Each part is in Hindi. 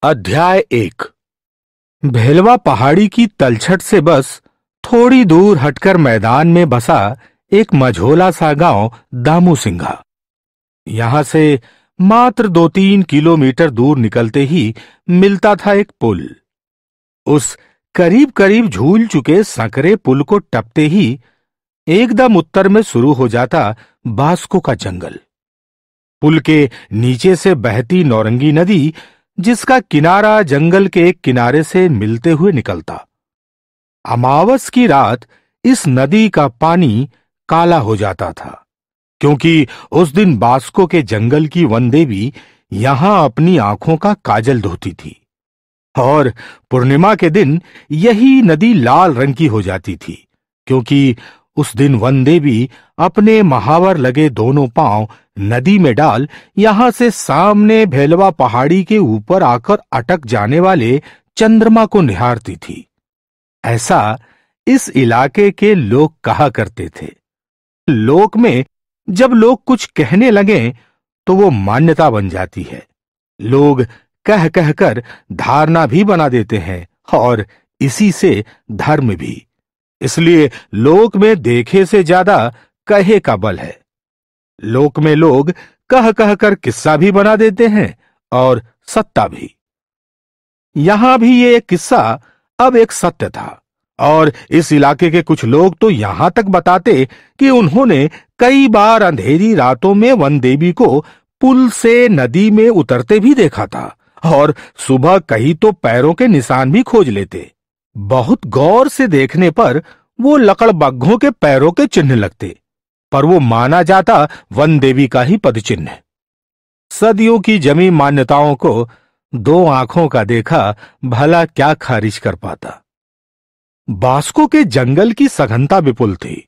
अध्याय 1। भेलवा पहाड़ी की तलछट से बस थोड़ी दूर हटकर मैदान में बसा एक मझोला सा गांव दामू सिंघा। यहां से मात्र 2-3 किलोमीटर दूर निकलते ही मिलता था एक पुल। उस करीब करीब झूल चुके संकरे पुल को टपते ही एकदम उत्तर में शुरू हो जाता बास्को का जंगल। पुल के नीचे से बहती नौरंगी नदी, जिसका किनारा जंगल के एक किनारे से मिलते हुए निकलता। अमावस की रात इस नदी का पानी काला हो जाता था, क्योंकि उस दिन बास्को के जंगल की वन देवी यहां अपनी आंखों का काजल धोती थी, और पूर्णिमा के दिन यही नदी लाल रंग की हो जाती थी, क्योंकि उस दिन वन देवी अपने महावर लगे दोनों पांव नदी में डाल यहां से सामने भेलवा पहाड़ी के ऊपर आकर अटक जाने वाले चंद्रमा को निहारती थी। ऐसा इस इलाके के लोग कहा करते थे। लोक में जब लोग कुछ कहने लगे तो वो मान्यता बन जाती है। लोग कह कहकर धारणा भी बना देते हैं, और इसी से धर्म भी। इसलिए लोक में देखे से ज्यादा कहे का बल है। लोक में लोग कह कह कर किस्सा भी बना देते हैं और सत्ता भी। यहां भी ये एक किस्सा अब एक सत्य था, और इस इलाके के कुछ लोग तो यहां तक बताते कि उन्होंने कई बार अंधेरी रातों में वन देवी को पुल से नदी में उतरते भी देखा था, और सुबह कहीं तो पैरों के निशान भी खोज लेते। बहुत गौर से देखने पर वो लकड़बग्घों के पैरों के चिन्ह लगते, पर वो माना जाता वन देवी का ही पदचिन्ह। सदियों की जमी मान्यताओं को दो आंखों का देखा भला क्या खारिज कर पाता। बास्को के जंगल की सघनता विपुल थी।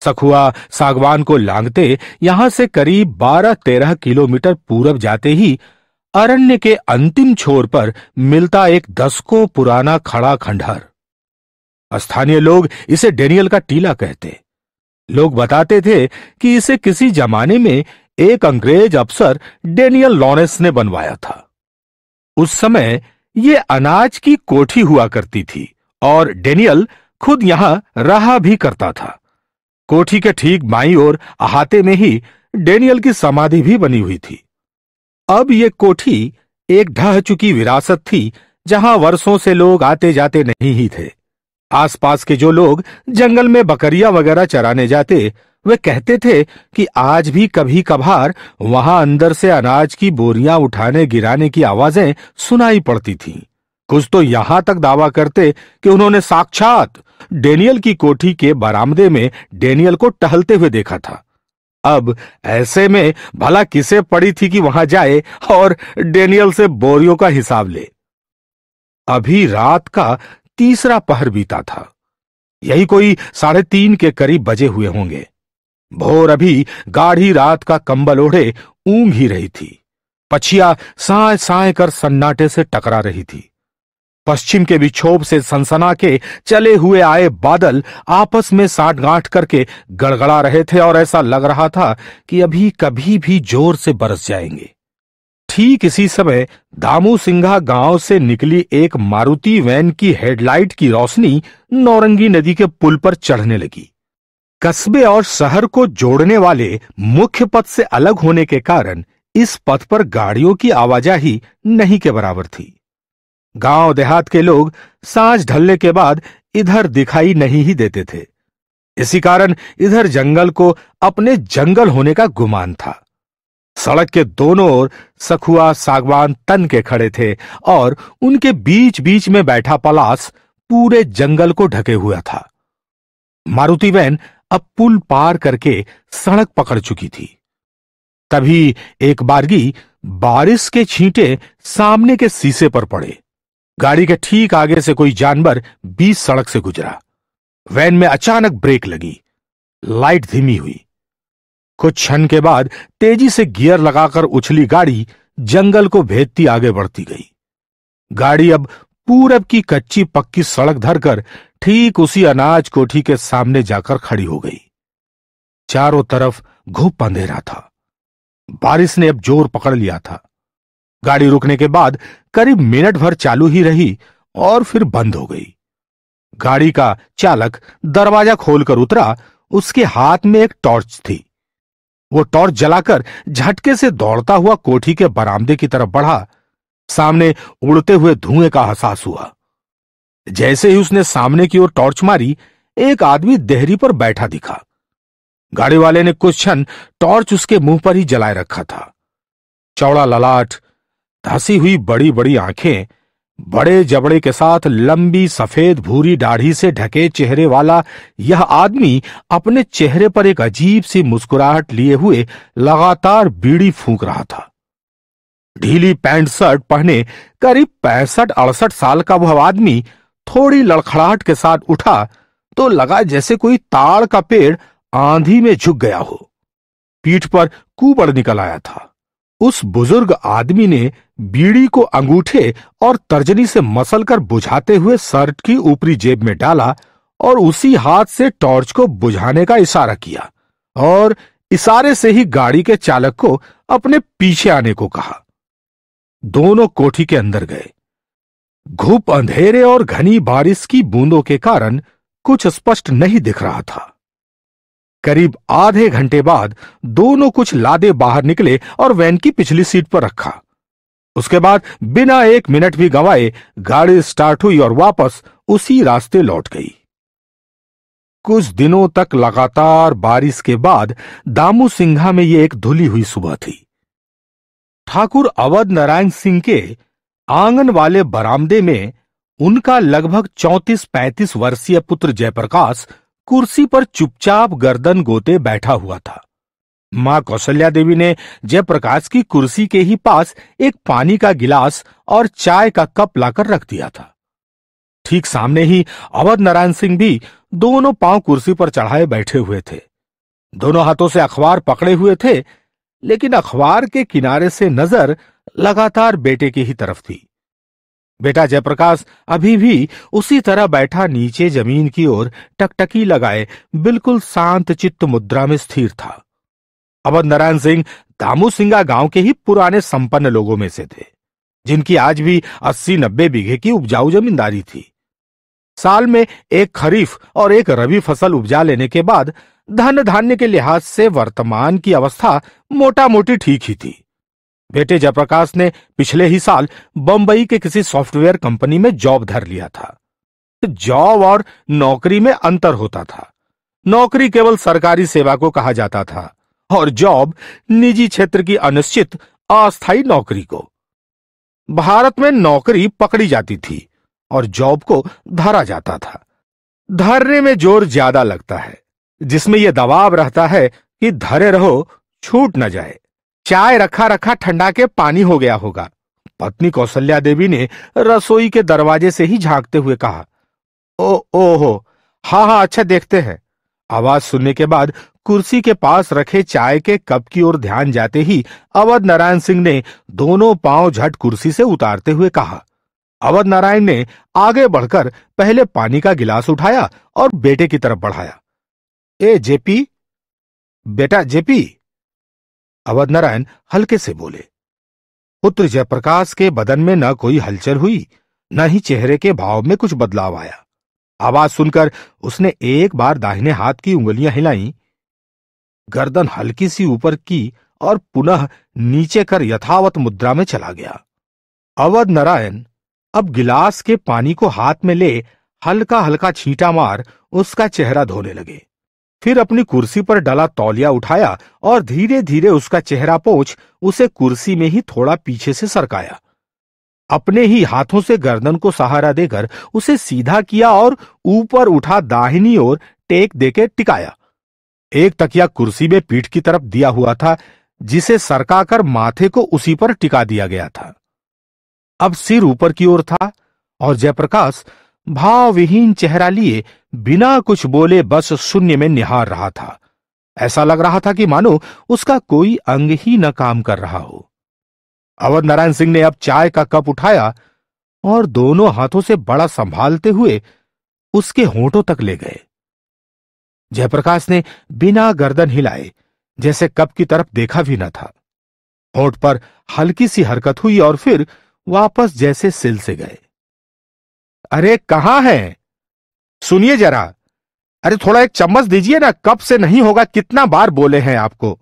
सखुआ सागवान को लांघते यहां से करीब 12-13 किलोमीटर पूरब जाते ही अरण्य के अंतिम छोर पर मिलता एक दशकों पुराना खड़ा खंडहर। स्थानीय लोग इसे डेनियल का टीला कहते। लोग बताते थे कि इसे किसी जमाने में एक अंग्रेज अफसर डेनियल लॉरेंस ने बनवाया था। उस समय ये अनाज की कोठी हुआ करती थी, और डेनियल खुद यहां रहा भी करता था। कोठी के ठीक बाईं ओर अहाते में ही डेनियल की समाधि भी बनी हुई थी। अब ये कोठी एक ढह चुकी विरासत थी, जहां वर्षों से लोग आते जाते नहीं ही थे। आसपास के जो लोग जंगल में बकरियां वगैरह चराने जाते, वे कहते थे कि आज भी कभी कभार वहां अंदर से अनाज की बोरियां उठाने गिराने की आवाजें सुनाई पड़ती थीं। कुछ तो यहां तक दावा करते कि उन्होंने साक्षात डेनियल की कोठी के बरामदे में डेनियल को टहलते हुए देखा था। अब ऐसे में भला किसे पड़ी थी कि वहां जाए और डेनियल से बोरियों का हिसाब ले। अभी रात का तीसरा पहर बीता था। यही कोई 3:30 के करीब बजे हुए होंगे। भोर अभी गाढ़ी रात का कंबल ओढ़े ऊंघ ही रही थी। पछिया साए साए कर सन्नाटे से टकरा रही थी। पश्चिम के विक्षोभ से सनसना के चले हुए आए बादल आपस में साठगांठ करके गड़गड़ा रहे थे, और ऐसा लग रहा था कि अभी कभी भी जोर से बरस जाएंगे। ठीक इसी समय दामू सिंघा गांव से निकली एक मारुति वैन की हेडलाइट की रोशनी नौरंगी नदी के पुल पर चढ़ने लगी। कस्बे और शहर को जोड़ने वाले मुख्य पथ से अलग होने के कारण इस पथ पर गाड़ियों की आवाजाही नहीं के बराबर थी। गांव देहात के लोग सांझ ढलने के बाद इधर दिखाई नहीं ही देते थे। इसी कारण इधर जंगल को अपने जंगल होने का गुमान था। सड़क के दोनों ओर सखुआ सागवान तन के खड़े थे, और उनके बीच बीच में बैठा पलास पूरे जंगल को ढके हुआ था। मारुति वैन अब पुल पार करके सड़क पकड़ चुकी थी। तभी एक बारगी बारिश के छींटे सामने के शीशे पर पड़े। गाड़ी के ठीक आगे से कोई जानवर बीच सड़क से गुजरा। वैन में अचानक ब्रेक लगी। लाइट धीमी हुई। कुछ क्षण के बाद तेजी से गियर लगाकर उछली गाड़ी जंगल को भेदती आगे बढ़ती गई। गाड़ी अब पूरब की कच्ची पक्की सड़क धरकर ठीक उसी अनाज कोठी के सामने जाकर खड़ी हो गई। चारों तरफ घुप अंधेरा था। बारिश ने अब जोर पकड़ लिया था। गाड़ी रुकने के बाद करीब मिनट भर चालू ही रही और फिर बंद हो गई। गाड़ी का चालक दरवाजा खोलकर उतरा। उसके हाथ में एक टॉर्च थी। वो टॉर्च जलाकर झटके से दौड़ता हुआ कोठी के बरामदे की तरफ बढ़ा। सामने उड़ते हुए धुएं का एहसास हुआ। जैसे ही उसने सामने की ओर टॉर्च मारी, एक आदमी देहरी पर बैठा दिखा। गाड़ी वाले ने कुछ क्षण टॉर्च उसके मुंह पर ही जलाए रखा था। चौड़ा ललाट, धसी हुई बड़ी बड़ी आंखें, बड़े जबड़े के साथ लंबी सफेद भूरी दाढ़ी से ढके चेहरे वाला यह आदमी अपने चेहरे पर एक अजीब सी मुस्कुराहट लिए हुए लगातार बीड़ी फूंक रहा था। ढीली पैंट शर्ट पहने करीब 65-68 साल का वह आदमी थोड़ी लड़खड़ाहट के साथ उठा तो लगा जैसे कोई ताड़ का पेड़ आंधी में झुक गया हो। पीठ पर कुबड़ निकल आया था। उस बुजुर्ग आदमी ने बीड़ी को अंगूठे और तर्जनी से मसलकर बुझाते हुए शर्ट की ऊपरी जेब में डाला और उसी हाथ से टॉर्च को बुझाने का इशारा किया और इशारे से ही गाड़ी के चालक को अपने पीछे आने को कहा। दोनों कोठी के अंदर गए। घुप अंधेरे और घनी बारिश की बूंदों के कारण कुछ स्पष्ट नहीं दिख रहा था। करीब आधे घंटे बाद दोनों कुछ लादे बाहर निकले और वैन की पिछली सीट पर रखा। उसके बाद बिना एक मिनट भी गंवाए गाड़ी स्टार्ट हुई और वापस उसी रास्ते लौट गई। कुछ दिनों तक लगातार बारिश के बाद दामू सिंघा में ये एक धुली हुई सुबह थी। ठाकुर अवध नारायण सिंह के आंगन वाले बरामदे में उनका लगभग 34-35 वर्षीय पुत्र जयप्रकाश कुर्सी पर चुपचाप गर्दन गोते बैठा हुआ था। मां कौशल्या देवी ने जयप्रकाश की कुर्सी के ही पास एक पानी का गिलास और चाय का कप लाकर रख दिया था। ठीक सामने ही अवध नारायण सिंह भी दोनों पांव कुर्सी पर चढ़ाए बैठे हुए थे। दोनों हाथों से अखबार पकड़े हुए थे, लेकिन अखबार के किनारे से नजर लगातार बेटे की ही तरफ थी। बेटा जयप्रकाश अभी भी उसी तरह बैठा नीचे जमीन की ओर टकटकी लगाए बिल्कुल शांत चित्त मुद्रा में स्थिर था। अवध नारायण सिंह दामू सिंगा गांव के ही पुराने संपन्न लोगों में से थे, जिनकी आज भी 80-90 बीघे की उपजाऊ जमींदारी थी। साल में एक खरीफ और एक रबी फसल उपजा लेने के बाद धन धान्य के लिहाज से वर्तमान की अवस्था मोटा मोटी ठीक ही थी। बेटे जयप्रकाश ने पिछले ही साल बंबई के किसी सॉफ्टवेयर कंपनी में जॉब धर लिया था। जॉब और नौकरी में अंतर होता था। नौकरी केवल सरकारी सेवा को कहा जाता था और जॉब निजी क्षेत्र की अनिश्चित अस्थायी नौकरी को। भारत में नौकरी पकड़ी जाती थी और जॉब को धरा जाता था। धरने में जोर ज्यादा लगता है, जिसमें यह दबाव रहता है कि धरे रहो, छूट न जाए। चाय रखा रखा ठंडा के पानी हो गया होगा। पत्नी कौशल्या देवी ने रसोई के दरवाजे से ही झांकते हुए कहा। ओहो, हाँ, अच्छा, देखते हैं। आवाज सुनने के बाद कुर्सी के पास रखे चाय के कप की ओर ध्यान जाते ही अवध नारायण सिंह ने दोनों पांव झट कुर्सी से उतारते हुए कहा। अवध नारायण ने आगे बढ़कर पहले पानी का गिलास उठाया और बेटे की तरफ बढ़ाया। ए जेपी, बेटा जेपी, अवध नारायण हल्के से बोले। पुत्र जयप्रकाश के बदन में न कोई हलचल हुई, न ही चेहरे के भाव में कुछ बदलाव आया। आवाज सुनकर उसने एक बार दाहिने हाथ की उंगलियां हिलाई, गर्दन हल्की सी ऊपर की और पुनः नीचे कर यथावत मुद्रा में चला गया। अवध नारायण अब गिलास के पानी को हाथ में ले हल्का हल्का छींटा मार उसका चेहरा धोने लगे। फिर अपनी कुर्सी पर डला तौलिया उठाया और धीरे धीरे उसका चेहरा पोंछ उसे कुर्सी में ही थोड़ा पीछे से सरकाया। अपने ही हाथों से गर्दन को सहारा देकर उसे सीधा किया और ऊपर उठा दाहिनी ओर टेक देके टिकाया। एक तकिया कुर्सी में पीठ की तरफ दिया हुआ था, जिसे सरकाकर माथे को उसी पर टिका दिया गया था। अब सिर ऊपर की ओर था और जयप्रकाश भावविहीन चेहरा लिए बिना कुछ बोले बस शून्य में निहार रहा था। ऐसा लग रहा था कि मानो उसका कोई अंग ही न काम कर रहा हो। अवध नारायण सिंह ने अब चाय का कप उठाया और दोनों हाथों से बड़ा संभालते हुए उसके होंठों तक ले गए। जयप्रकाश ने बिना गर्दन हिलाए जैसे कप की तरफ देखा भी न था। होंठ पर हल्की सी हरकत हुई और फिर वापस जैसे सिल से गए। अरे कहां है? सुनिए जरा। अरे थोड़ा एक चम्मच दीजिए ना, कब से नहीं होगा, कितना बार बोले हैं आपको।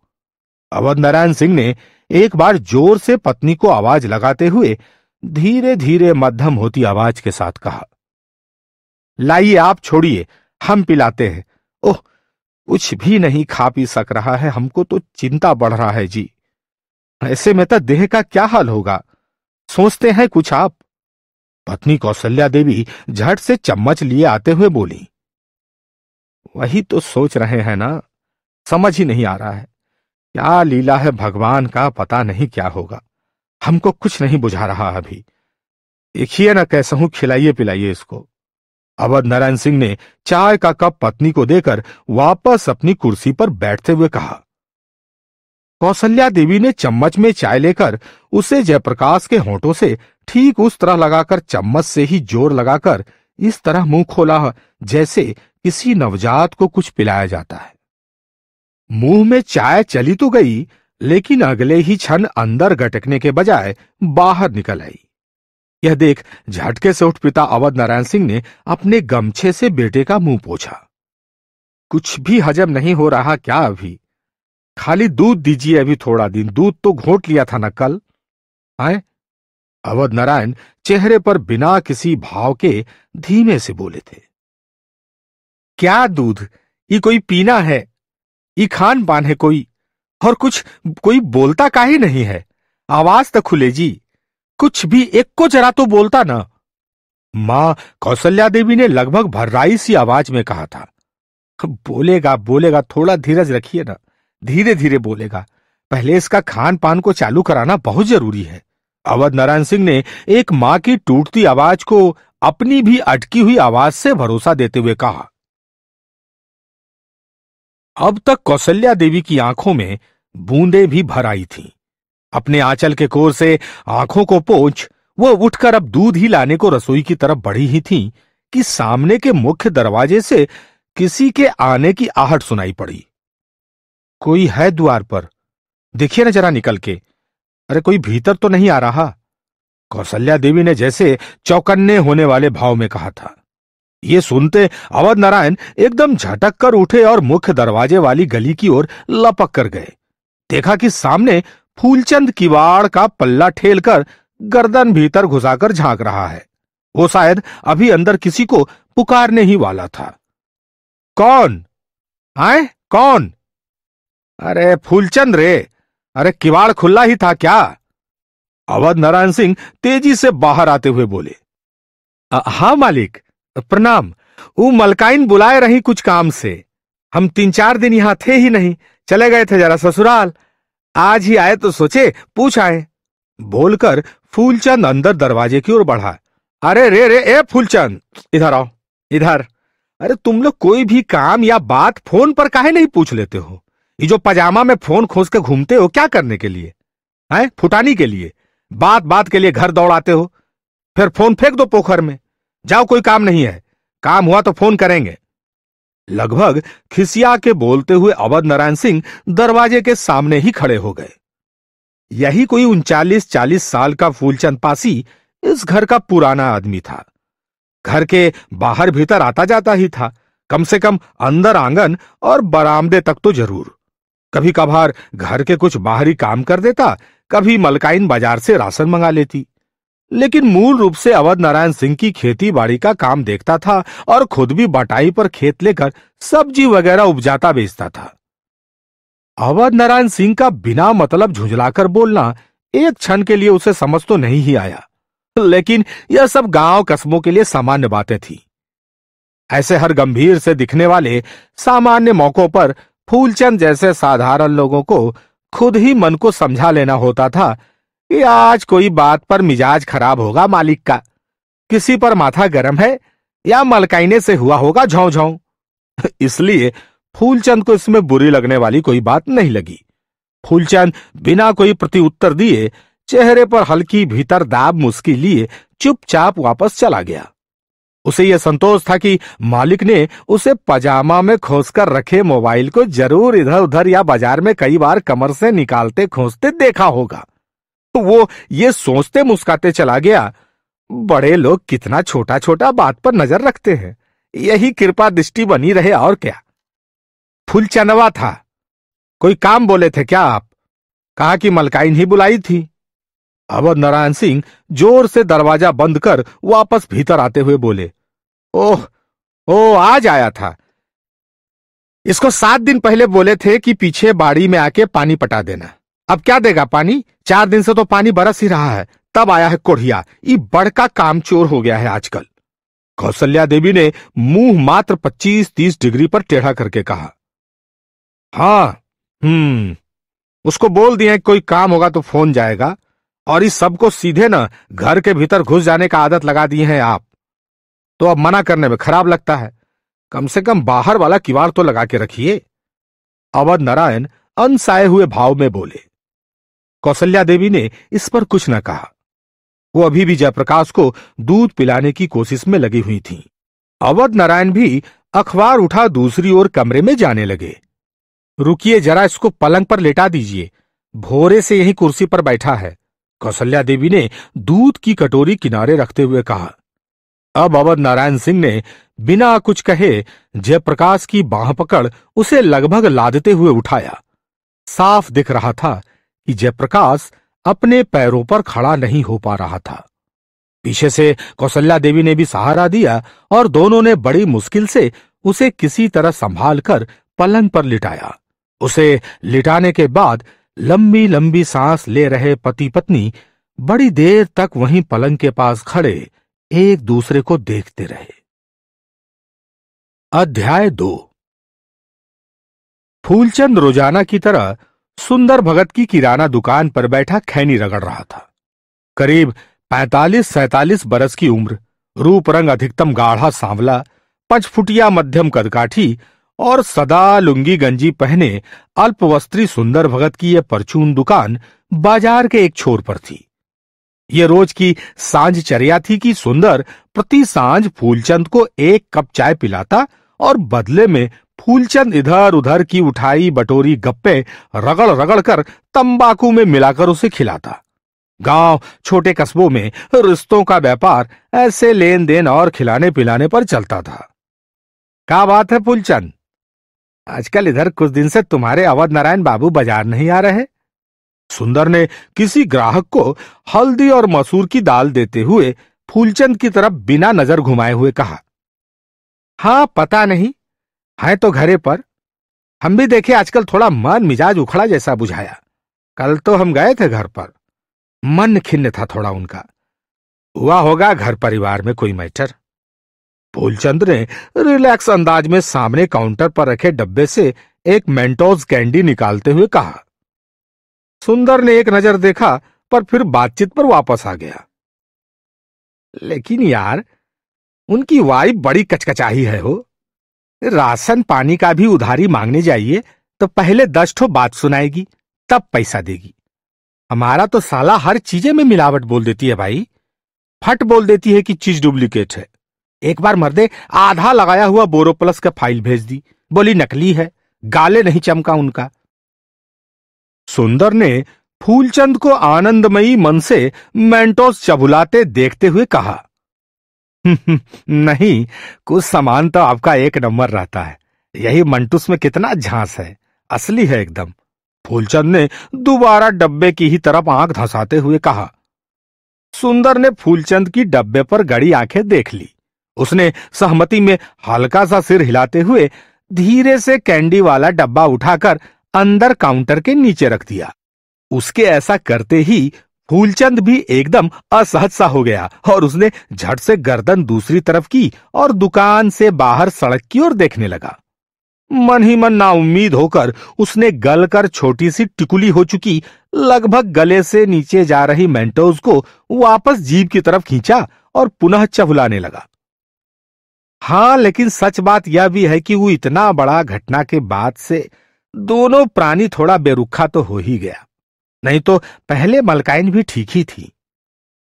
अवध नारायण सिंह ने एक बार जोर से पत्नी को आवाज लगाते हुए धीरे धीरे मध्यम होती आवाज के साथ कहा। लाइए, आप छोड़िए, हम पिलाते हैं। ओह, कुछ भी नहीं खा पी सक रहा है, हमको तो चिंता बढ़ रहा है जी। ऐसे में तो देह का क्या हाल होगा, सोचते हैं कुछ आप। पत्नी कौशल्या देवी झट से चम्मच लिए आते हुए बोली। वही तो सोच रहे हैं ना, समझ ही नहीं आ रहा है, क्या लीला है भगवान का, पता नहीं क्या होगा, हमको कुछ नहीं बुझा रहा अभी। देखिए ना कैसा हूं, खिलाइए पिलाइए इसको। अवध नारायण सिंह ने चाय का कप पत्नी को देकर वापस अपनी कुर्सी पर बैठते हुए कहा। कौशल्या देवी ने चम्मच में चाय लेकर उसे जयप्रकाश के होंठों से ठीक उस तरह लगाकर चम्मच से ही जोर लगाकर इस तरह मुंह खोला जैसे किसी नवजात को कुछ पिलाया जाता है। मुंह में चाय चली तो गई, लेकिन अगले ही क्षण अंदर गटकने के बजाय बाहर निकल आई। यह देख झटके से उठ पिता अवध नारायण सिंह ने अपने गमछे से बेटे का मुंह पोंछा। कुछ भी हजम नहीं हो रहा क्या अभी? खाली दूध दीजिए अभी थोड़ा दिन, दूध तो घोंट लिया था ना कल। आए? अवध नारायण चेहरे पर बिना किसी भाव के धीमे से बोले थे। क्या दूध? ये कोई पीना है? ये खान पान है कोई? और कुछ कोई बोलता काहे नहीं है? आवाज तो खुले जी, कुछ भी एक को जरा तो बोलता ना। मां कौशल्या देवी ने लगभग भर्राई सी आवाज में कहा था। बोलेगा बोलेगा, थोड़ा धीरज रखिए ना, धीरे धीरे बोलेगा, पहले इसका खान पान को चालू कराना बहुत जरूरी है। अवध नारायण सिंह ने एक मां की टूटती आवाज को अपनी भी अटकी हुई आवाज से भरोसा देते हुए कहा। अब तक कौशल्या देवी की आंखों में बूंदें भी भर आई थीं। अपने आंचल के कोर से आंखों को पोंछ वो उठकर अब दूध ही लाने को रसोई की तरफ बढ़ी ही थीं कि सामने के मुख्य दरवाजे से किसी के आने की आहट सुनाई पड़ी। कोई है द्वार पर, देखिए ना जरा निकल के। अरे कोई भीतर तो नहीं आ रहा? कौशल्या देवी ने जैसे चौकन्ने होने वाले भाव में कहा था। ये सुनते अवध नारायण एकदम झटक कर उठे और मुख्य दरवाजे वाली गली की ओर लपक कर गए। देखा कि सामने फूलचंद किवाड़ का पल्ला ठेलकर गर्दन भीतर घुसाकर झांक रहा है। वो शायद अभी अंदर किसी को पुकारने ही वाला था। कौन आए? कौन? अरे फूलचंद रे, अरे किवाड़ खुला ही था क्या? अवध नारायण सिंह तेजी से बाहर आते हुए बोले। हाँ मालिक, प्रणाम। वो मलकाइन बुलाए रही कुछ काम से, हम 3-4 दिन यहां थे ही नहीं, चले गए थे जरा ससुराल, आज ही आए तो सोचे पूछ आए। बोलकर फूलचंद अंदर दरवाजे की ओर बढ़ा। अरे रे रे, ए फूलचंद, इधर आओ, इधर। अरे तुम लोग कोई भी काम या बात फोन पर काहे नहीं पूछ लेते हो? ये जो पजामा में फोन खोस के घूमते हो, क्या करने के लिए है? फुटानी के लिए? बात बात के लिए घर दौड़ाते हो, फिर फोन फेंक दो पोखर में। जाओ, कोई काम नहीं है, काम हुआ तो फोन करेंगे। लगभग खिसिया के बोलते हुए अवध नारायण सिंह दरवाजे के सामने ही खड़े हो गए। यही कोई 39-40 साल का फूलचंद पासी इस घर का पुराना आदमी था। घर के बाहर भीतर आता जाता ही था, कम से कम अंदर आंगन और बरामदे तक तो जरूर। कभी कभार घर के कुछ बाहरी काम कर देता, कभी मलकाइन बाजार से राशन मंगा लेती, लेकिन मूल रूप से अवध नारायण सिंह की खेती बाड़ी का काम देखता था और खुद भी बटाई पर खेत लेकर सब्जी वगैरह उपजाता बेचता था। अवध नारायण सिंह का बिना मतलब झुंझलाकर बोलना एक क्षण के लिए उसे समझ तो नहीं ही आया, लेकिन यह सब गांव कस्बों के लिए सामान्य बातें थी। ऐसे हर गंभीर से दिखने वाले सामान्य मौकों पर फूलचंद जैसे साधारण लोगों को खुद ही मन को समझा लेना होता था कि आज कोई बात पर मिजाज खराब होगा मालिक का, किसी पर माथा गर्म है या मलकाइने से हुआ होगा झौं झौं। इसलिए फूलचंद को इसमें बुरी लगने वाली कोई बात नहीं लगी। फूलचंद बिना कोई प्रत्युत्तर दिए चेहरे पर हल्की भीतर दाब मुस्की लिए चुपचाप वापस चला गया। उसे यह संतोष था कि मालिक ने उसे पजामा में खोसकर रखे मोबाइल को जरूर इधर उधर या बाजार में कई बार कमर से निकालते खोसते देखा होगा। तो वो ये सोचते मुस्कुराते चला गया, बड़े लोग कितना छोटा छोटा बात पर नजर रखते हैं, यही कृपा दृष्टि बनी रहे और क्या। फूलचंदवा था। कोई काम बोले थे क्या आप? कहा कि मलकाइन ही बुलाई थी। अवध नारायण सिंह जोर से दरवाजा बंद कर वापस भीतर आते हुए बोले, ओह ओ आज आया था। इसको 7 दिन पहले बोले थे कि पीछे बाड़ी में आके पानी पटा देना। अब क्या देगा पानी? 4 दिन से तो पानी बरस ही रहा है, तब आया है कोढ़िया। ये बड़का कामचोर हो गया है आजकल। कौशल्या देवी ने मुंह मात्र 25-30 डिग्री पर टेढ़ा करके कहा, हाँ उसको बोल दिया कोई काम होगा तो फोन जाएगा, और इस सबको सीधे ना घर के भीतर घुस जाने का आदत लगा दिए हैं आप। तो अब मना करने में खराब लगता है, कम से कम बाहर वाला किवाड़ तो लगा के रखिए। अवध नारायण अनसाए हुए भाव में बोले। कौशल्या देवी ने इस पर कुछ न कहा। वो अभी भी जयप्रकाश को दूध पिलाने की कोशिश में लगी हुई थी। अवध नारायण भी अखबार उठा दूसरी ओर कमरे में जाने लगे। रुकिए जरा, इसको पलंग पर लेटा दीजिए, भोरे से यही कुर्सी पर बैठा है, कौशल्या देवी ने दूध की कटोरी किनारे रखते हुए कहा। अब अवध नारायण सिंह ने बिना कुछ कहे जयप्रकाश की बांह पकड़ उसे लगभग लादते हुए उठाया। साफ दिख रहा था कि जयप्रकाश अपने पैरों पर खड़ा नहीं हो पा रहा था। पीछे से कौशल्या देवी ने भी सहारा दिया और दोनों ने बड़ी मुश्किल से उसे किसी तरह संभाल कर पलंग पर लिटाया। उसे लिटाने के बाद लंबी लंबी सांस ले रहे पति पत्नी बड़ी देर तक वहीं पलंग के पास खड़े एक दूसरे को देखते रहे। अध्याय 2। फूलचंद रोजाना की तरह सुंदर भगत की किराना दुकान पर बैठा खैनी रगड़ रहा था। करीब 45-47 बरस की उम्र, रूप रंग अधिकतम गाढ़ा सांवला, 5 फुटिया मध्यम कदकाठी और सदा लुंगी गंजी पहने अल्पवस्त्री सुंदर भगत की यह परचून दुकान बाजार के एक छोर पर थी। ये रोज की सांझ चर्या थी कि सुंदर प्रति सांझ फूलचंद को 1 कप चाय पिलाता और बदले में फूलचंद इधर उधर की उठाई बटोरी गप्पे रगड़ रगड़ कर तंबाकू में मिलाकर उसे खिलाता। गांव छोटे कस्बों में रिश्तों का व्यापार ऐसे लेन देन और खिलाने पिलाने पर चलता था। क्या बात है फूलचंद, आजकल इधर कुछ दिन से तुम्हारे अवध नारायण बाबू बाजार नहीं आ रहे? सुंदर ने किसी ग्राहक को हल्दी और मसूर की दाल देते हुए फूलचंद की तरफ बिना नजर घुमाए हुए कहा। हाँ पता नहीं, है तो घरे पर। हम भी देखे आजकल थोड़ा मन मिजाज उखड़ा जैसा बुझाया। कल तो हम गए थे घर पर, मन खिन्न था थोड़ा उनका। हुआ होगा घर परिवार में कोई मैटर। फूलचंद ने रिलैक्स अंदाज में सामने काउंटर पर रखे डब्बे से एक मेंटोस कैंडी निकालते हुए कहा। सुंदर ने एक नजर देखा पर फिर बातचीत पर वापस आ गया। लेकिन यार, उनकी वाइफ बड़ी कचकचाही है हो। राशन पानी का भी उधारी मांगने जाइए तो पहले 10 ठो बात सुनाएगी, तब पैसा देगी। हमारा तो साला हर चीजें में मिलावट बोल देती है भाई। फट बोल देती है कि चीज डुप्लीकेट है। एक बार मर्दे आधा लगाया हुआ बोरोप्लस का फाइल भेज दी, बोली नकली है। गाले नहीं चमका उनका। सुंदर ने फूलचंद को आनंदमयी मन से मेंटोस चबुलाते देखते हुए कहा। नहीं, कुछ सामान तो आपका एक नंबर रहता है। यही मंटूस में कितना झांस है, असली है एकदम। फूलचंद ने दोबारा डब्बे की ही तरफ आंख धंसाते हुए कहा। सुंदर ने फूलचंद की डब्बे पर गड़ी आंखें देख ली। उसने सहमति में हल्का सा सिर हिलाते हुए धीरे से कैंडी वाला डब्बा उठाकर अंदर काउंटर के नीचे रख दिया। उसके ऐसा करते ही फूलचंद भी एकदम असहज सा हो गया और उसने झट से गर्दन दूसरी तरफ की और दुकान से बाहर सड़क की ओर देखने लगा। मन ही मन नाउम्मीद होकर उसने गलकर छोटी सी टिकुली हो चुकी लगभग गले से नीचे जा रही मेंटोस को वापस जीभ की तरफ खींचा और पुनः चबुलाने लगा। हाँ, लेकिन सच बात यह भी है कि वो इतना बड़ा घटना के बाद से दोनों प्राणी थोड़ा बेरुखा तो हो ही गया। नहीं तो पहले मलकाइन भी ठीक ही थी।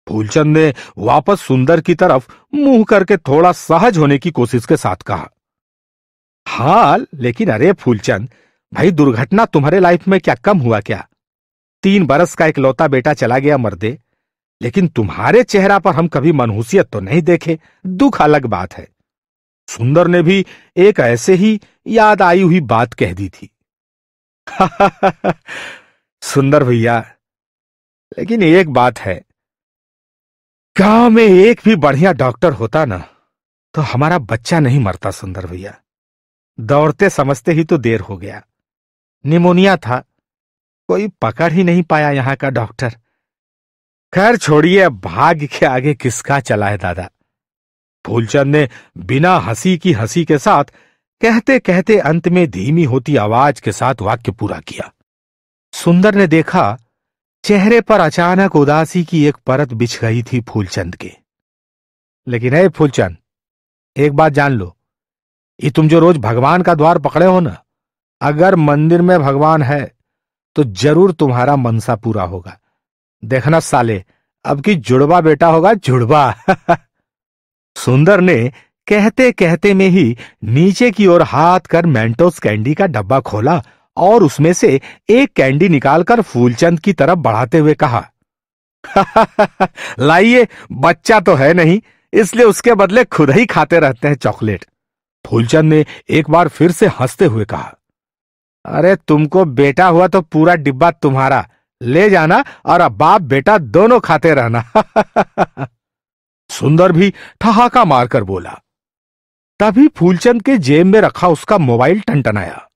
फूलचंद ने वापस सुंदर की तरफ मुंह करके थोड़ा सहज होने की कोशिश के साथ कहा, हाँ लेकिन अरे फूलचंद भाई, दुर्घटना तुम्हारे लाइफ में क्या कम हुआ क्या? 3 बरस का इकलौता बेटा चला गया मर्दे, लेकिन तुम्हारे चेहरा पर हम कभी मनहूसियत तो नहीं देखे। दुख अलग बात है। सुंदर ने भी एक ऐसे ही याद आई हुई बात कह दी थी। सुंदर भैया, लेकिन एक बात है, गांव में एक भी बढ़िया डॉक्टर होता ना तो हमारा बच्चा नहीं मरता। सुंदर भैया, दौड़ते समझते ही तो देर हो गया। निमोनिया था, कोई पकड़ ही नहीं पाया यहाँ का डॉक्टर। खैर छोड़िए, भाग्य के आगे किसका चला है दादा। फूलचंद ने बिना हंसी की हंसी के साथ कहते कहते अंत में धीमी होती आवाज के साथ वाक्य पूरा किया। सुंदर ने देखा चेहरे पर अचानक उदासी की एक परत बिछ गई थी फूलचंद के। लेकिन है फूलचंद, एक बात जान लो, ये तुम जो रोज भगवान का द्वार पकड़े हो ना, अगर मंदिर में भगवान है तो जरूर तुम्हारा मनसा पूरा होगा। देखना साले, अब की जुड़वा बेटा होगा, जुड़वा। सुंदर ने कहते कहते में ही नीचे की ओर हाथ कर मेंटोस कैंडी का डब्बा खोला और उसमें से एक कैंडी निकालकर फूलचंद की तरफ बढ़ाते हुए कहा, लाइए, बच्चा तो है नहीं, इसलिए उसके बदले खुद ही खाते रहते हैं चॉकलेट। फूलचंद ने एक बार फिर से हंसते हुए कहा, अरे तुमको बेटा हुआ तो पूरा डिब्बा तुम्हारा, ले जाना और अब बाप बेटा दोनों खाते रहना। सुंदर भी ठहाका मारकर बोला। तभी फूलचंद के जेब में रखा उसका मोबाइल टनटनाया।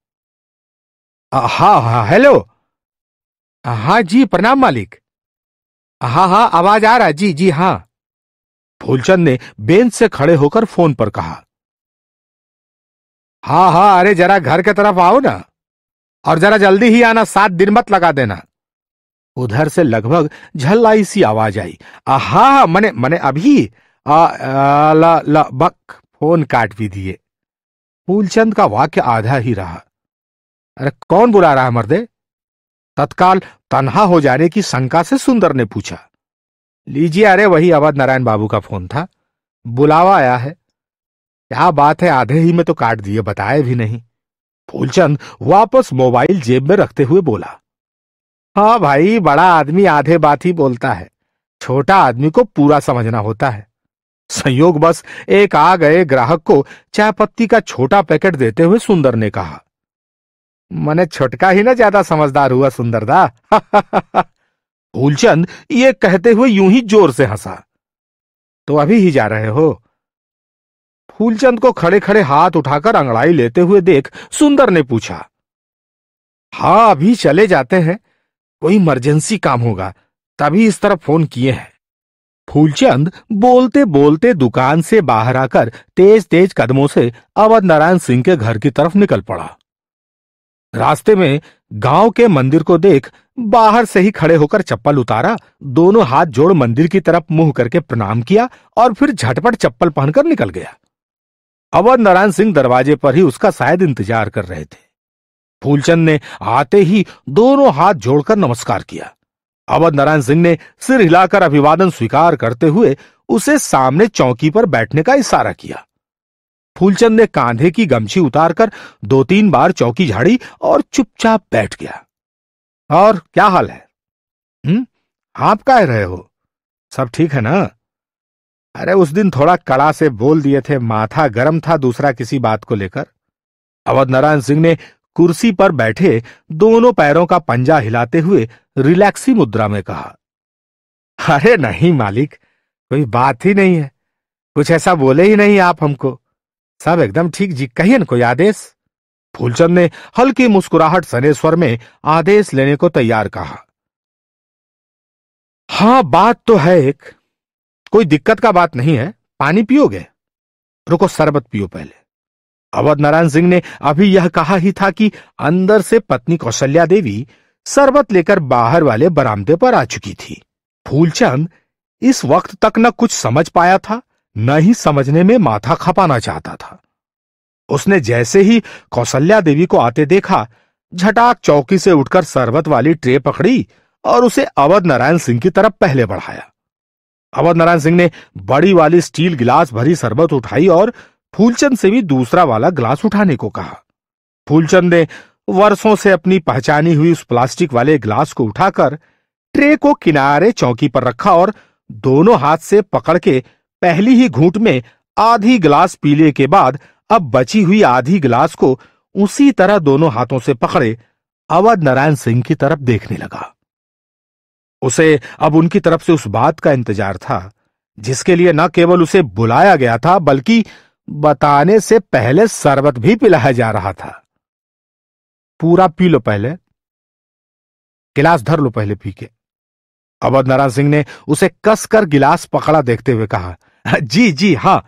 हाँ हाँ, हेलो। हाँ जी, प्रणाम मालिक। हाँ हाँ, आवाज आ रहा है जी जी हाँ। फूलचंद ने बेंच से खड़े होकर फोन पर कहा, हाँ हाँ, अरे जरा घर के तरफ आओ ना, और जरा जल्दी ही आना, 7 दिन मत लगा देना। उधर से लगभग झल्लाई सी आवाज आई। हाँ मने मने अभी बक फोन काट भी दिए। फूलचंद का वाक्य आधा ही रहा। अरे कौन बुला रहा है मर्दे? तत्काल तन्हा हो जाने की शंका से सुंदर ने पूछा। लीजिए, अरे वही अवध नारायण बाबू का फोन था, बुलावा आया है। क्या बात है, आधे ही में तो काट दिए, बताए भी नहीं। फूलचंद वापस मोबाइल जेब में रखते हुए बोला, हाँ भाई, बड़ा आदमी आधे बात ही बोलता है, छोटा आदमी को पूरा समझना होता है। संयोग बस एक आ गए ग्राहक को चाय पत्ती का छोटा पैकेट देते हुए सुंदर ने कहा, मने छोटका ही ना ज्यादा समझदार हुआ सुंदरदा। फूलचंद ये कहते हुए यूं ही जोर से हंसा। तो अभी ही जा रहे हो? फूलचंद को खड़े खड़े हाथ उठाकर अंगड़ाई लेते हुए देख सुंदर ने पूछा। हाँ, अभी चले जाते हैं, कोई इमरजेंसी काम होगा, तभी इस तरफ फोन किए हैं। फूलचंद बोलते बोलते दुकान से बाहर आकर तेज तेज कदमों से अवध नारायण सिंह के घर की तरफ निकल पड़ा। रास्ते में गांव के मंदिर को देख बाहर से ही खड़े होकर चप्पल उतारा, दोनों हाथ जोड़ मंदिर की तरफ मुंह करके प्रणाम किया और फिर झटपट चप्पल पहनकर निकल गया। अवध नारायण सिंह दरवाजे पर ही उसका शायद इंतजार कर रहे थे। फूलचंद ने आते ही दोनों हाथ जोड़कर नमस्कार किया। अवध नारायण सिंह ने सिर हिलाकर अभिवादन स्वीकार करते हुए उसे सामने चौकी पर बैठने का इशारा किया। फूलचंद ने कांधे की गमछी उतारकर 2-3 बार चौकी झाड़ी और चुपचाप बैठ गया। और क्या हाल है? आप कह रहे हो? सब ठीक है ना? अरे उस दिन थोड़ा कड़ा से बोल दिए थे, माथा गर्म था दूसरा किसी बात को लेकर। अवध नारायण सिंह ने कुर्सी पर बैठे दोनों पैरों का पंजा हिलाते हुए रिलैक्सी मुद्रा में कहा, अरे नहीं मालिक, कोई बात ही नहीं है, कुछ ऐसा बोले ही नहीं आप हमको, सब एकदम ठीक जी। कहिए न कोई आदेश। फूलचंद ने हल्की मुस्कुराहट सने स्वर में आदेश लेने को तैयार कहा। हाँ बात तो है एक, कोई दिक्कत का बात नहीं है। पानी पियोगे? रुको, शरबत पियो पहले। अवध नारायण सिंह ने अभी यह कहा ही था कि अंदर से पत्नी कौशल्या देवी शरबत लेकर बाहर वाले बरामदे पर आ चुकी थी। फूलचंद इस वक्त तक न कुछ समझ पाया था, न ही समझने में माथा खपाना चाहता था। उसने जैसे ही कौशल्या देवी को आते देखा, झटाक चौकी से उठकर शरबत वाली ट्रे पकड़ी और उसे अवध नारायण सिंह की तरफ पहले बढ़ाया। अवध नारायण सिंह ने बड़ी वाली स्टील गिलास भरी शरबत उठाई और फूलचंद से भी दूसरा वाला गिलास उठाने को कहा। फूलचंद ने वर्षों से अपनी पहचानी हुई उस प्लास्टिक वाले गिलास को उठाकर ट्रे को किनारे चौकी पर रखा और दोनों हाथ से पकड़ के पहली ही घूंट में आधी गिलास पीने के बाद अब बची हुई आधी गिलास को उसी तरह दोनों हाथों से पकड़े अवध नारायण सिंह की तरफ देखने लगा। उसे अब उनकी तरफ से उस बात का इंतजार था जिसके लिए न केवल उसे बुलाया गया था बल्कि बताने से पहले शरबत भी पिलाया जा रहा था। पूरा पी लो, पहले गिलास धर लो पहले पी के। अवध नारायण सिंह ने उसे कसकर गिलास पकड़ा देखते हुए कहा, जी जी हाँ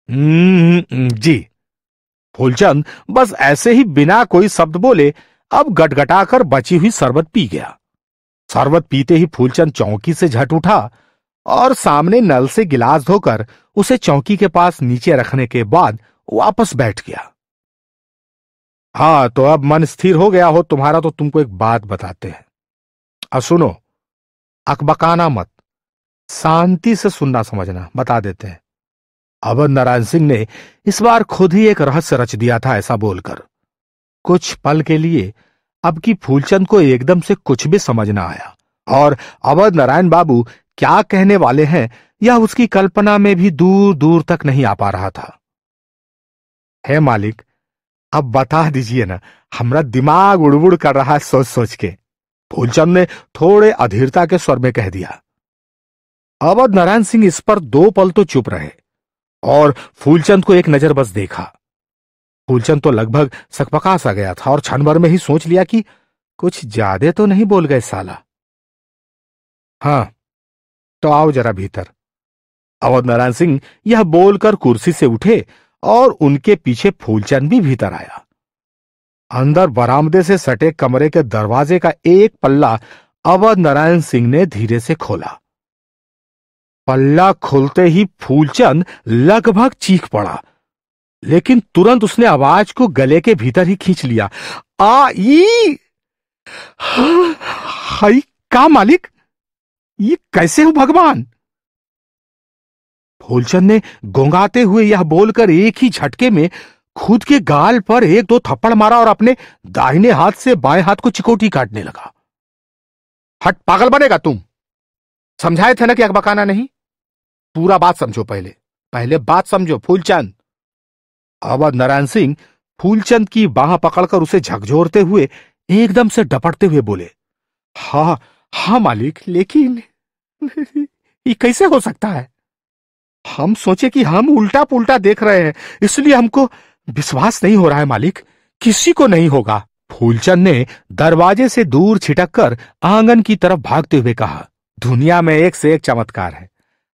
जी। फूलचंद बस ऐसे ही बिना कोई शब्द बोले अब गटगटाकर बची हुई शरबत पी गया। शरबत पीते ही फूलचंद चौकी से झट उठा और सामने नल से गिलास धोकर उसे चौकी के पास नीचे रखने के बाद वापस बैठ गया। हाँ, तो अब मन स्थिर हो गया हो तुम्हारा तो तुमको एक बात बताते हैं। अब सुनो, अकबकाना मत, शांति से सुनना समझना, बता देते हैं। अवध नारायण सिंह ने इस बार खुद ही एक रहस्य रच दिया था ऐसा बोलकर। कुछ पल के लिए अब की फूलचंद को एकदम से कुछ भी समझ ना आया और अवध नारायण बाबू क्या कहने वाले हैं यह उसकी कल्पना में भी दूर दूर तक नहीं आ पा रहा था। हे मालिक, अब बता दीजिए ना, हमरा दिमाग उड़बुड़ कर रहा है सोच सोच के, फूलचंद ने थोड़े अधीरता के स्वर में कह दिया। अवध नारायण सिंह इस पर 2 पल तो चुप रहे और फूलचंद को एक नजर बस देखा। फूलचंद तो लगभग सकपका सा गया था और क्षण भर में ही सोच लिया कि कुछ ज्यादा तो नहीं बोल गए साला। हाँ, तो आओ जरा भीतर। अवध नारायण सिंह यह बोलकर कुर्सी से उठे और उनके पीछे फूलचंद भी भीतर आया। अंदर बरामदे से सटे कमरे के दरवाजे का एक पल्ला अवध नारायण सिंह ने धीरे से खोला। पल्ला खुलते ही फूलचंद लगभग चीख पड़ा, लेकिन तुरंत उसने आवाज को गले के भीतर ही खींच लिया। हाय का मालिक, ये कैसे हो भगवान? फूलचंद ने गोंगाते हुए यह बोलकर एक ही झटके में खुद के गाल पर 1-2 थप्पड़ मारा और अपने दाहिने हाथ से बाएं हाथ को चिकोटी काटने लगा। हट, पागल बनेगा तुम, समझाए थे ना कि अकबकाना नहीं। पूरा बात समझो, पहले बात समझो फूलचंद। अवध नारायण सिंह फूलचंद की बाह पकड़कर उसे झकझोरते हुए एकदम से डपटते हुए बोले, हाँ मालिक, लेकिन ये कैसे हो सकता है? हम सोचे कि हम उल्टा पुल्टा देख रहे हैं, इसलिए हमको विश्वास नहीं हो रहा है मालिक, किसी को नहीं होगा। फूलचंद ने दरवाजे से दूर छिटक कर आंगन की तरफ भागते हुए कहा, दुनिया में एक से एक चमत्कार है।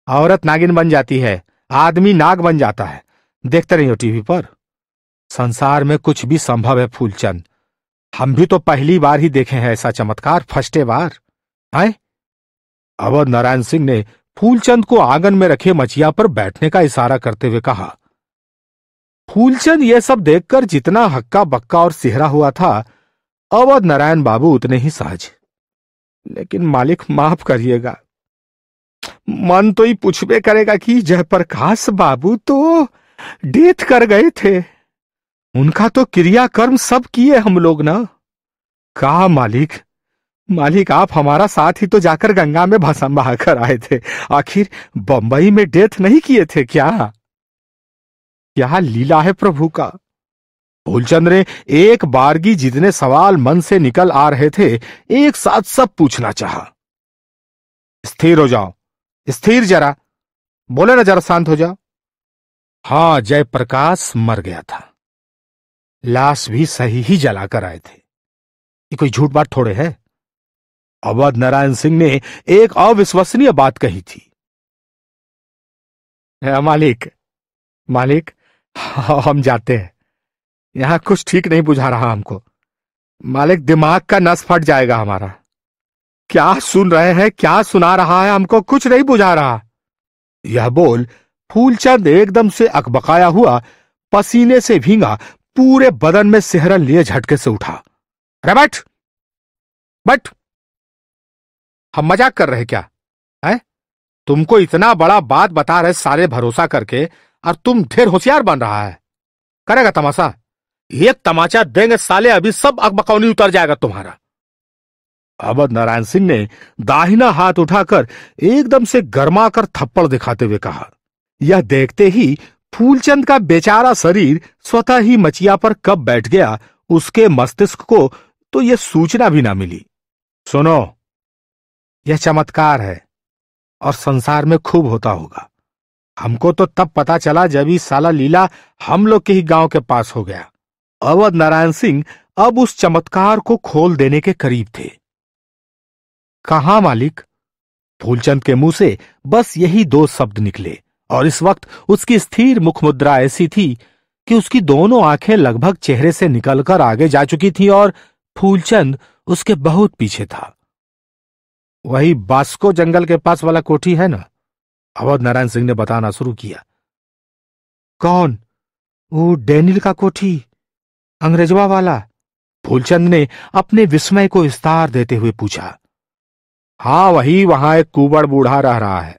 औरत नागिन बन जाती है, आदमी नाग बन जाता है। देखते रहिए टीवी पर। संसार में कुछ भी संभव है फूलचंद, हम भी तो पहली बार ही देखे हैं ऐसा चमत्कार, फर्स्टे बार आए। अवध नारायण सिंह ने फूलचंद को आंगन में रखे मचिया पर बैठने का इशारा करते हुए कहा। फूलचंद यह सब देखकर जितना हक्का बक्का और सिहरा हुआ था, अवध नारायण बाबू उतने ही सहज। लेकिन मालिक माफ करिएगा, मन तो ही पूछबे करेगा कि जयप्रकाश बाबू तो डेथ कर गए थे, उनका तो क्रियाकर्म सब किए हम लोग ना। कहा मालिक आप हमारा साथ ही तो जाकर गंगा में भस्म बहाकर आए थे, आखिर बंबई में डेथ नहीं किए थे क्या? क्या लीला है प्रभु का। फूलचंद ने एक बारगी जितने सवाल मन से निकल आ रहे थे एक साथ सब पूछना चाहा। स्थिर हो जाओ, स्थिर जरा, बोले ना, जरा शांत हो जाओ। हाँ, जयप्रकाश मर गया था, लाश भी सही ही जलाकर आए थे, ये कोई झूठ बात थोड़े है। अवध नारायण सिंह ने एक अविश्वसनीय बात कही थी। मालिक हम जाते हैं, यहां कुछ ठीक नहीं बुझा रहा हमको। मालिक, दिमाग का नस फट जाएगा हमारा। क्या सुन रहे हैं, क्या सुना रहा है, हमको कुछ नहीं बुझा रहा। यह बोल फूलचंद एकदम से अकबकाया हुआ, पसीने से भींगा, पूरे बदन में सिहरन लिए झटके से उठा। अरे बैठ, हम मजाक कर रहे क्या है? तुमको इतना बड़ा बात बता रहे सारे भरोसा करके, और तुम ढेर होशियार बन रहा है। करेगा तमाशा? एक तमाचा देंगे साले, अभी सब अकबकौनी उतर जाएगा तुम्हारा। अवध नारायण सिंह ने दाहिना हाथ उठाकर एकदम से गर्मा कर थप्पड़ दिखाते हुए कहा। यह देखते ही फूलचंद का बेचारा शरीर स्वतः ही मचिया पर कब बैठ गया, उसके मस्तिष्क को तो यह सूचना भी ना मिली। सुनो, यह चमत्कार है और संसार में खूब होता होगा। हमको तो तब पता चला जब ही साला लीला हम लोग के ही गांव के पास हो गया। अवध नारायण सिंह अब उस चमत्कार को खोल देने के करीब थे। कहां मालिक? फूलचंद के मुंह से बस यही दो शब्द निकले, और इस वक्त उसकी स्थिर मुखमुद्रा ऐसी थी कि उसकी दोनों आंखें लगभग चेहरे से निकलकर आगे जा चुकी थीं और फूलचंद उसके बहुत पीछे था। वही बास्को जंगल के पास वाला कोठी है ना? अवध नारायण सिंह ने बताना शुरू किया। कौन? वो डैनियल का कोठी, अंग्रेजवा वाला? फूलचंद ने अपने विस्मय को विस्तार देते हुए पूछा। हाँ वही, वहां एक कुबड़ बूढ़ा रह रहा है।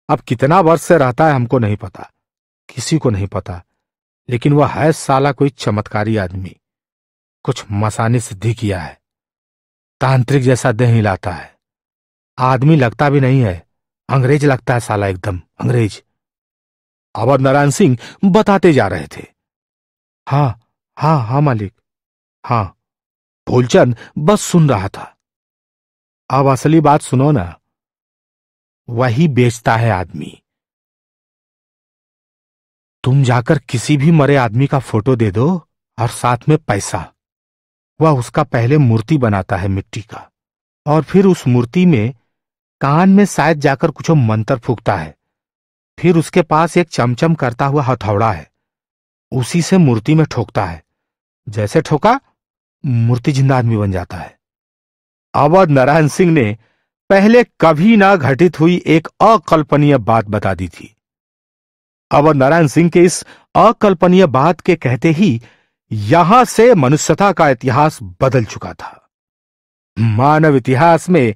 अब कितना वर्ष से रहता है हमको नहीं पता, किसी को नहीं पता, लेकिन वह है साला कोई चमत्कारी आदमी। कुछ मसानी सिद्धि किया है, तांत्रिक जैसा देह हिलाता है। आदमी लगता भी नहीं है, अंग्रेज लगता है साला, एकदम अंग्रेज। अवध नारायण सिंह बताते जा रहे थे। हाँ हाँ हाँ मालिक, हाँ। फूलचंद बस सुन रहा था। अब असली बात सुनो ना। वही बेचता है आदमी। तुम जाकर किसी भी मरे आदमी का फोटो दे दो और साथ में पैसा। वह उसका पहले मूर्ति बनाता है मिट्टी का, और फिर उस मूर्ति में कान में शायद जाकर कुछ मंत्र फूंकता है। फिर उसके पास एक चमचम करता हुआ हथौड़ा है, उसी से मूर्ति में ठोकता है। जैसे ठोका, मूर्ति जिंदा आदमी बन जाता है। अवध नारायण सिंह ने पहले कभी ना घटित हुई एक अकल्पनीय बात बता दी थी। अवध नारायण सिंह के इस अकल्पनीय बात के कहते ही यहां से मनुष्यता का इतिहास बदल चुका था। मानव इतिहास में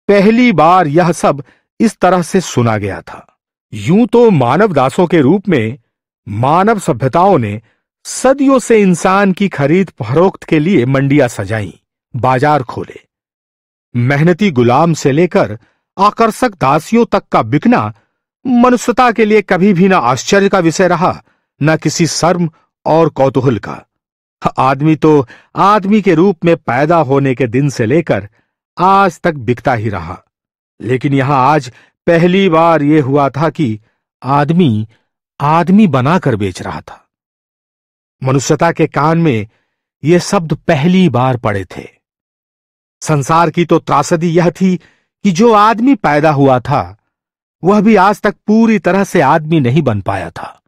पहली बार यह सब इस तरह से सुना गया था। यूं तो मानव दासों के रूप में मानव सभ्यताओं ने सदियों से इंसान की खरीद फरोख्त के लिए मंडियां सजाईं, बाजार खोले। मेहनती गुलाम से लेकर आकर्षक दासियों तक का बिकना मनुष्यता के लिए कभी भी न आश्चर्य का विषय रहा, न किसी शर्म और कौतूहल का। आदमी तो आदमी के रूप में पैदा होने के दिन से लेकर आज तक बिकता ही रहा, लेकिन यहां आज पहली बार यह हुआ था कि आदमी आदमी बनाकर बेच रहा था। मनुष्यता के कान में ये शब्द पहली बार पड़े थे। संसार की तो त्रासदी यह थी कि जो आदमी पैदा हुआ था वह भी आज तक पूरी तरह से आदमी नहीं बन पाया था।